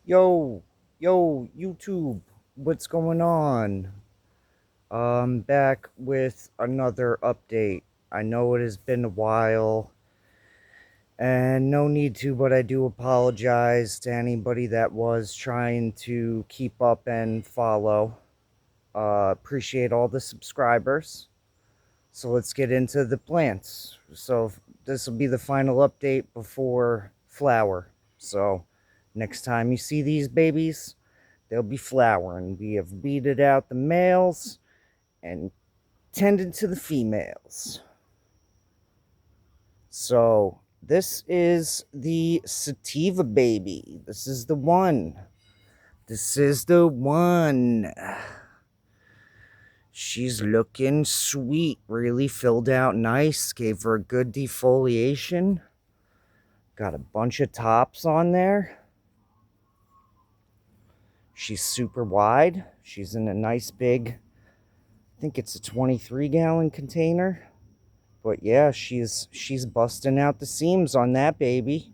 Yo, YouTube, what's going on? I'm back with another update. I know it has been a while, and no need to, but I do apologize to anybody that was trying to keep up and follow. Appreciate all the subscribers. So let's get into the plants. So this will be the final update before flower. So next time you see these babies, they'll be flowering. We have weeded out the males and tended to the females. So this is the sativa baby. This is the one. This is the one. She's looking sweet, really filled out nice. Gave her a good defoliation. Got a bunch of tops on there. She's super wide. She's in a nice big, I think it's a 23-gallon container. But yeah, she's busting out the seams on that baby.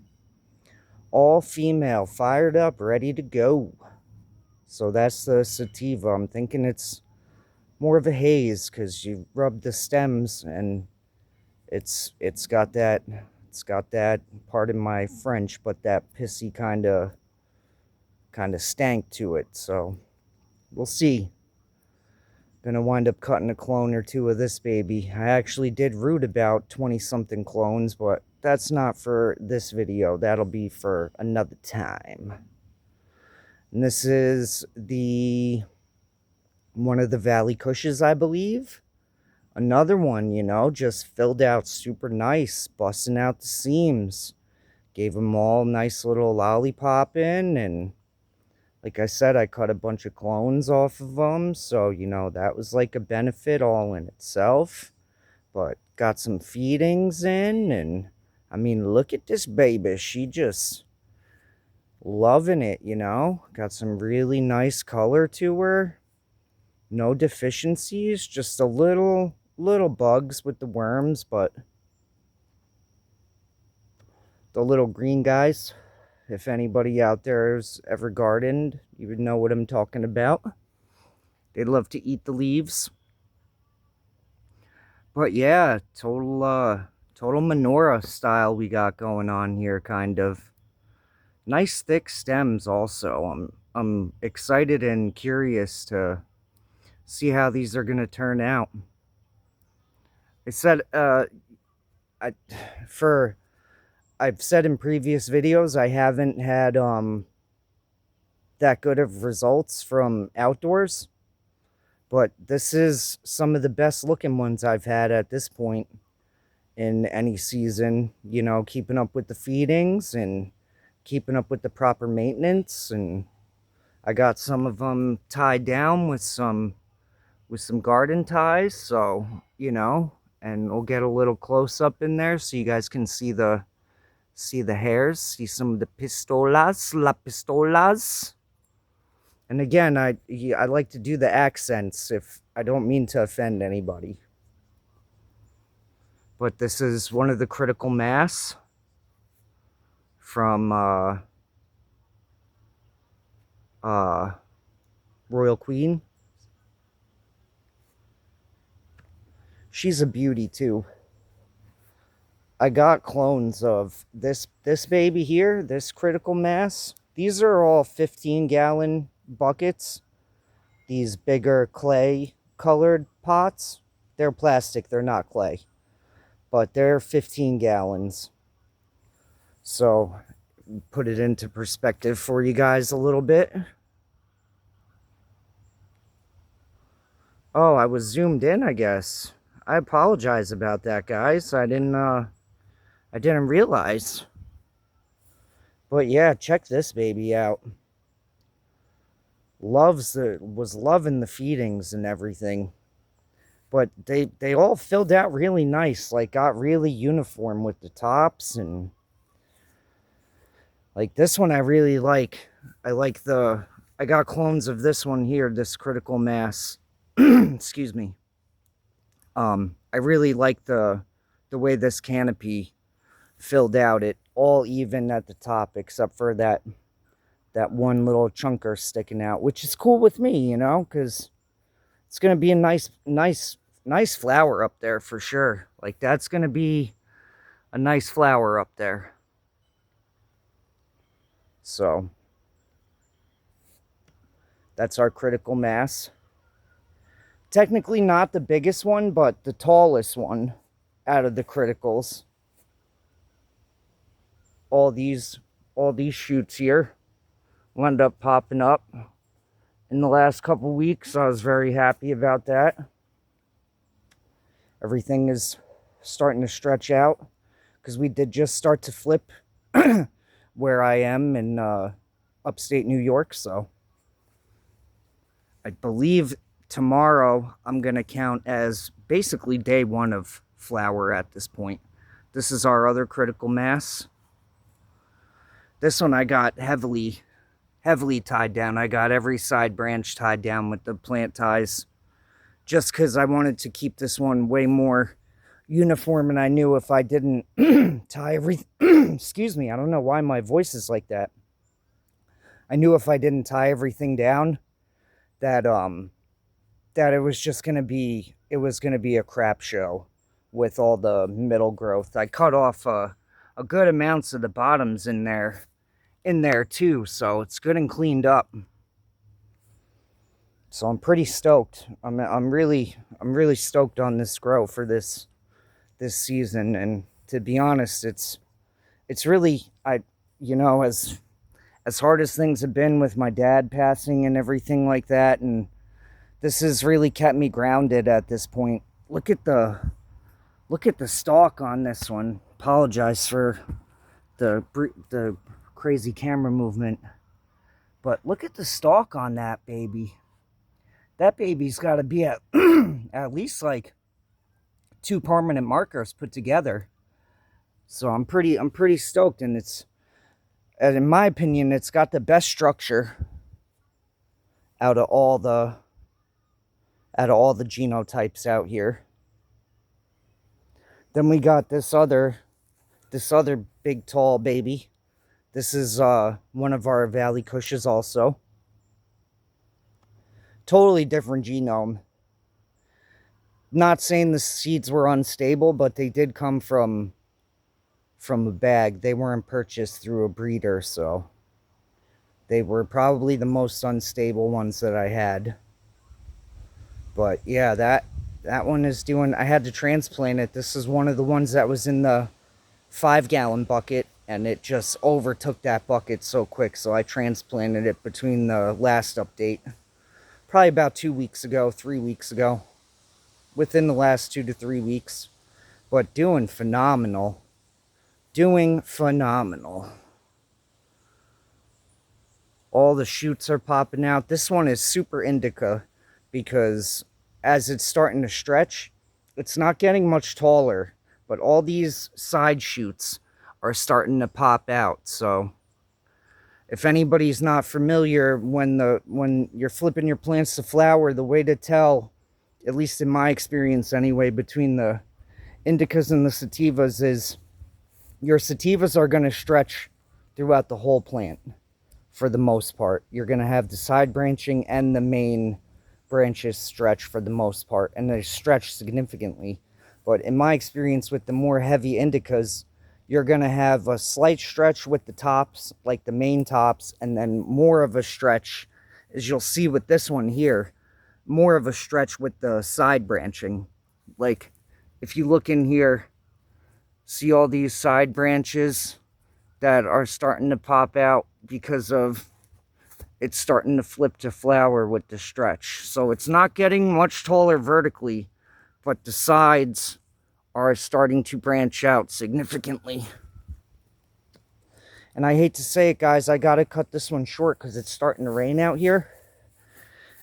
All female, fired up, ready to go. So that's the sativa. I'm thinking it's more of a haze because you rub the stems and it's got that, pardon my French, but that pissy kind of stank to it. So we'll see. Gonna wind up cutting a clone or two of this baby. I actually did root about 20 something clones, but that's not for this video. That'll be for another time. And this is the one of the Valley Cushes, I believe. Another one, you know, just filled out super nice, busting out the seams. Gave them all nice little lollipop in, and like I said, I cut a bunch of clones off of them, so, you know, that was like a benefit all in itself. But got some feedings in, and I mean, look at this baby. She just loving it, you know. Got some really nice color to her. No deficiencies, just a little bugs with the worms, but the little green guys, if anybody out there's ever gardened, you would know what I'm talking about. They love to eat the leaves. But yeah, total menorah style we got going on here, kind of. Nice thick stems also. I'm excited and curious to see how these are gonna turn out. I said I for I've said in previous videos I haven't had that good of results from outdoors. But this is some of the best looking ones I've had at this point in any season, you know, keeping up with the feedings and keeping up with the proper maintenance. And I got some of them tied down with some garden ties, so, you know, and we'll get a little close up in there so you guys can see the hairs, see some of the la pistolas. And again, I like to do the accents if I don't mean to offend anybody. But this is one of the critical mass from Royal Queen. She's a beauty too. I got clones of this baby here, this critical mass. These are all 15-gallon buckets. These bigger clay colored pots. They're plastic, they're not clay. But they're 15 gallons. So put it into perspective for you guys a little bit. Oh, I was zoomed in, I guess. I apologize about that, guys. I didn't realize. But yeah, check this baby out. Was loving the feedings and everything. But they all filled out really nice, like got really uniform with the tops, and like this one I really like. I got clones of this one here, this critical mass. Excuse me. I really like the way this canopy filled out. It all even at the top except for that that one little chunker sticking out, which is cool with me, you know, because it's going to be a nice flower up there for sure. Like, that's going to be a nice flower up there. So that's our critical mass. Technically not the biggest one, but the tallest one out of the criticals. All these shoots here wound up popping up in the last couple weeks. I was very happy about that. Everything is starting to stretch out because we did just start to flip where I am in upstate New York. So I believe tomorrow I'm going to count as basically day one of flower at this point. This is our other critical mass. This one I got heavily tied down. I got every side branch tied down with the plant ties just because I wanted to keep this one way more uniform, and I knew if I didn't tie everything excuse me, I don't know why my voice is like that. I knew if I didn't tie everything down that it was just going to be a crap show with all the middle growth. I cut off a good amounts of the bottoms in there too, so it's good and cleaned up. So I'm pretty stoked. I'm really stoked on this grow for this season. And to be honest, it's really, you know, as hard as things have been with my dad passing and everything like that, and this has really kept me grounded at this point. Look at the stalk on this one. Apologize for the crazy camera movement, but look at the stalk on that baby. That baby's got to be at at least like 2 permanent markers put together. So I'm pretty stoked, and in my opinion, it's got the best structure out of all the genotypes out here. Then we got this other big tall baby. This is one of our Valley Kushes also. Totally different genome. Not saying the seeds were unstable, but they did come from a bag. They weren't purchased through a breeder, so they were probably the most unstable ones that I had. But yeah, that one is doing, I had to transplant it. This is one of the ones that was in the 5-gallon bucket, and it just overtook that bucket so quick, so I transplanted it between the last update. Probably about 2 weeks ago, 3 weeks ago. Within the last 2 to 3 weeks. But doing phenomenal. Doing phenomenal. All the shoots are popping out. This one is super indica because as it's starting to stretch, it's not getting much taller, but all these side shoots are starting to pop out. So if anybody's not familiar, when you're flipping your plants to flower, the way to tell, at least in my experience anyway, between the indicas and the sativas is your sativas are going to stretch throughout the whole plant for the most part. You're going to have the side branching and the main branches stretch for the most part, and they stretch significantly. But in my experience with the more heavy indicas, you're going to have a slight stretch with the tops, like the main tops, and then more of a stretch, as you'll see with this one here, more of a stretch with the side branching. Like, if you look in here, see all these side branches that are starting to pop out because of it's starting to flip to flower with the stretch. So it's not getting much taller vertically, but the sides are starting to branch out significantly. And I hate to say it, guys, I gotta cut this one short because it's starting to rain out here.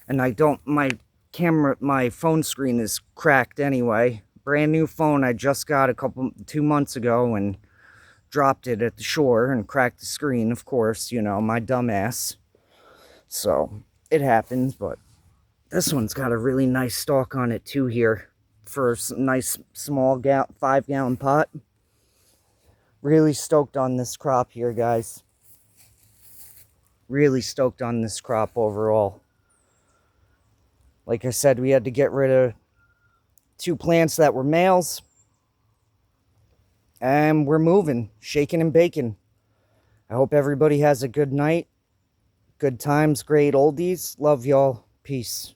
And my phone screen is cracked anyway. Brand new phone I just got 2 months ago and dropped it at the shore and cracked the screen, of course, you know, my dumb ass. So it happens, but this one's got a really nice stalk on it too here for a nice small 5-gallon pot. Really stoked on this crop here, guys. Really stoked on this crop overall. Like I said, we had to get rid of 2 plants that were males. And we're moving, shaking and baking. I hope everybody has a good night. Good times, great oldies. Love y'all. Peace.